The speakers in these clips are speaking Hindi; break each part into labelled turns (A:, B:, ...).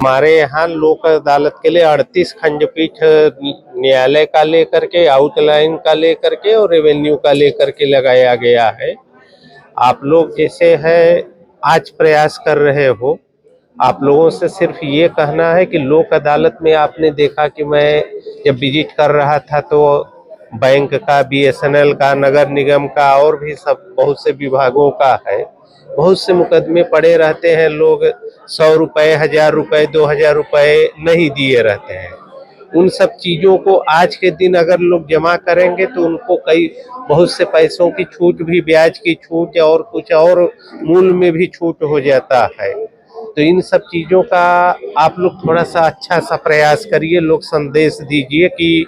A: हमारे यहाँ लोक अदालत के लिए 38 खंडपीठ न्यायालय का लेकर के, आउटलाइन का लेकर के और रेवेन्यू का लेकर के लगाया गया है। आप लोग जैसे है आज प्रयास कर रहे हो, आप लोगों से सिर्फ ये कहना है कि लोक अदालत में आपने देखा कि मैं जब विजिट कर रहा था तो बैंक का, बीएसएनएल का, नगर निगम का और भी सब बहुत से विभागों का है, बहुत से मुकदमे पड़े रहते हैं। लोग 100 रुपए, 1000 रुपए, 2000 रुपए नहीं दिए रहते हैं। उन सब चीजों को आज के दिन अगर लोग जमा करेंगे तो उनको कई बहुत से पैसों की छूट भी, ब्याज की छूट और कुछ और मूल में भी छूट हो जाता है। तो इन सब चीजों का आप लोग थोड़ा सा अच्छा सा प्रयास करिए, लोग संदेश दीजिए कि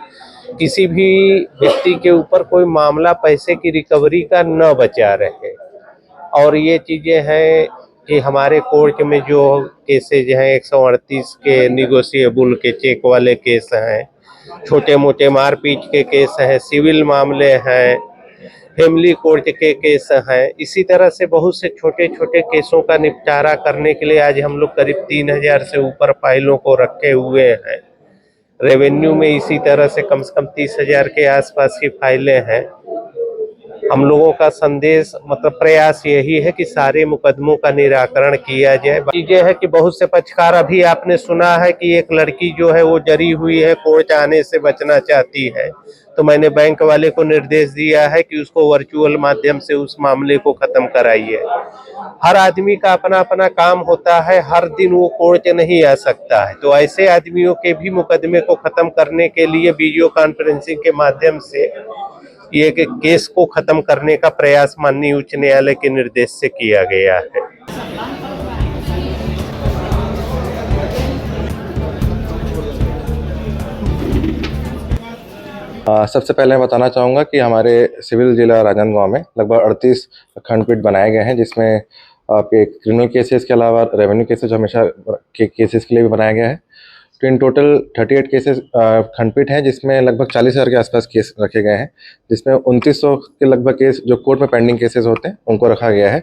A: किसी भी व्यक्ति के ऊपर कोई मामला पैसे की रिकवरी का न बचा रहे। और ये चीजें हैं कि हमारे कोर्ट में जो केसेज हैं 138 के निगोशिएबल के चेक वाले केस हैं, छोटे मोटे मारपीट के केस हैं, सिविल मामले हैं, फैमिली कोर्ट के केस हैं। इसी तरह से बहुत से छोटे छोटे केसों का निपटारा करने के लिए आज हम लोग करीब 3000 से ऊपर फाइलों को रखे हुए हैं। रेवेन्यू में इसी तरह से कम 30,000 के आसपास की फाइलें हैं। हम लोगों का संदेश मतलब प्रयास यही है कि सारे मुकदमों का निराकरण किया जाए। चीजें है कि बहुत से पक्षकार, अभी आपने सुना है कि एक लड़की जो है वो डरी हुई है, कोर्ट आने से बचना चाहती है, तो मैंने बैंक वाले को निर्देश दिया है कि उसको वर्चुअल माध्यम से उस मामले को खत्म कराइए। हर आदमी का अपना अपना काम होता है, हर दिन वो कोर्ट नहीं आ सकता है, तो ऐसे आदमियों के भी मुकदमे को खत्म करने के लिए वीडियो कॉन्फ्रेंसिंग के माध्यम से ये केस को खत्म करने का प्रयास माननीय उच्च न्यायालय के निर्देश से किया गया है।
B: सबसे पहले मैं बताना चाहूँगा कि हमारे सिविल जिला राजनांदगांव में लगभग 38 खंडपीठ बनाए गए हैं, जिसमें आपके क्रिमिनल केसेस के अलावा रेवेन्यू केसेस हमेशा के केसेस के लिए भी बनाया गया है। तो इन टोटल 38 केसेस खंडपीठ हैं, जिसमें लगभग 40,000 के आसपास केस रखे गए हैं, जिसमें 2900 के लगभग केस जो कोर्ट में पेंडिंग केसेस होते हैं उनको रखा गया है।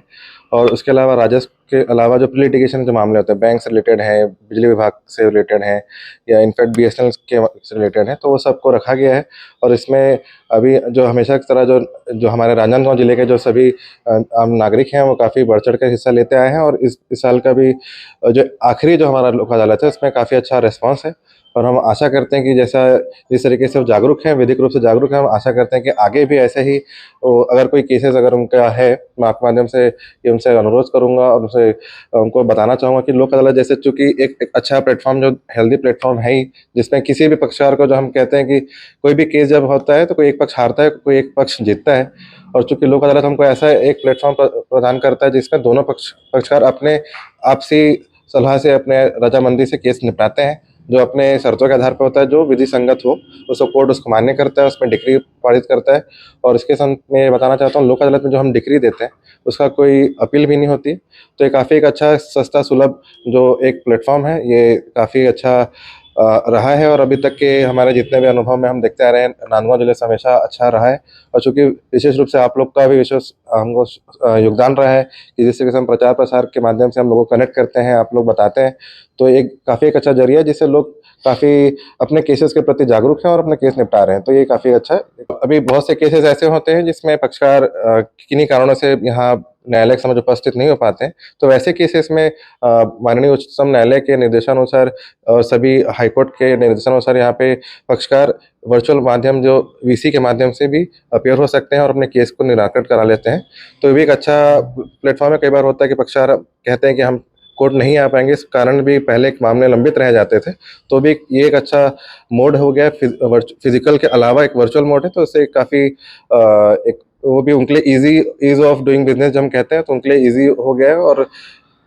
B: और उसके अलावा राजस्व के अलावा जो प्री लिटिगेशन के मामले होते हैं, बैंक से रिलेटेड हैं, बिजली विभाग से रिलेटेड हैं या इनफैक्ट बीएसएनएल के से रिलेटेड हैं, तो वो सबको रखा गया है। और इसमें अभी जो हमेशा की तरह जो हमारे राजनांदगांव जिले के जो सभी आम नागरिक हैं वो काफ़ी बढ़ चढ़ कर हिस्सा लेते आए हैं। और इस साल का भी जो आखिरी जो हमारा लोक अदालत है उसमें काफ़ी अच्छा रिस्पॉन्स है। और हम आशा करते हैं कि जिस तरीके से वो जागरूक हैं, विधिक रूप से जागरूक हैं, हम आशा करते हैं कि आगे भी ऐसे ही अगर कोई केसेस अगर उनका है, मैं आपके माध्यम से ये उनसे अनुरोध करूंगा और उनको बताना चाहूँगा कि लोक अदालत जैसे चूँकि एक अच्छा प्लेटफॉर्म, जो हेल्दी प्लेटफॉर्म है ही, जिसमें किसी भी पक्षकार को, जो हम कहते हैं कि कोई भी केस जब होता है तो कोई एक पक्ष हारता है, कोई एक पक्ष जीतता है। और चूँकि लोक अदालत हमको ऐसा एक प्लेटफॉर्म प्रदान करता है जिसमें दोनों पक्षकार अपने आपसी सलाह से, अपने रजामंदी से केस निपटाते हैं, जो अपने शर्तों के आधार पर होता है, जो विधि संगत हो उसको कोर्ट उसको मान्य करता है, उसमें डिक्री पारित करता है। और इसके साथ मैं बताना चाहता हूँ, लोक अदालत में जो हम डिक्री देते हैं उसका कोई अपील भी नहीं होती। तो ये काफ़ी एक अच्छा, सस्ता, सुलभ जो एक प्लेटफॉर्म है, ये काफ़ी अच्छा रहा है। और अभी तक के हमारे जितने भी अनुभव में हम देखते आ रहे हैं, नांदगांव जिले से हमेशा अच्छा रहा है। और चूँकि विशेष रूप से आप लोग का भी विशेष हमको योगदान रहा है कि जिस तरीके से हम प्रचार प्रसार के माध्यम से हम लोगों को कनेक्ट करते हैं, आप लोग बताते हैं, तो एक काफ़ी एक अच्छा जरिया है जिससे लोग काफ़ी अपने केसेस के प्रति जागरूक हैं और अपने केस निपटा रहे हैं। तो ये काफ़ी अच्छा है। अभी बहुत से केसेस ऐसे होते हैं जिसमें पक्षकार किन्हीं कारणों से यहाँ न्यायालय के समक्ष उपस्थित नहीं हो पाते हैं, तो वैसे केसेस में माननीय उच्चतम न्यायालय के निर्देशानुसार और सभी हाईकोर्ट के निर्देशानुसार यहाँ पे पक्षकार वर्चुअल माध्यम, जो वीसी के माध्यम से भी अपीयर हो सकते हैं और अपने केस को निराकरण करा लेते हैं। तो ये भी एक अच्छा प्लेटफॉर्म है। कई बार होता है कि पक्षकार कहते हैं कि हम कोर्ट नहीं आ पाएंगे, इस कारण भी पहले मामले लंबित रह जाते थे, तो भी ये एक अच्छा मोड हो गया। फिजिकल के अलावा एक वर्चुअल मोड है, तो इससे काफ़ी एक वो भी उनके लिए ईज ऑफ डूइंग बिजनेस जब हम कहते हैं, तो उनके लिए ईजी हो गया है। और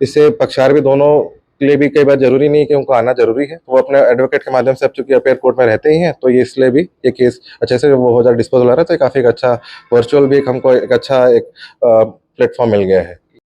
B: इससे पक्षकार भी दोनों के लिए भी कई बार जरूरी नहीं कि उनको आना जरूरी है, वो अपने एडवोकेट के माध्यम से अब चूंकि अपेयर कोर्ट में रहते ही हैं, तो ये इसलिए भी ये केस अच्छे से वो हो जाए, डिस्पोजल हो रहा है। तो काफ़ी एक अच्छा वर्चुअल भी हमको एक अच्छा एक प्लेटफॉर्म मिल गया है।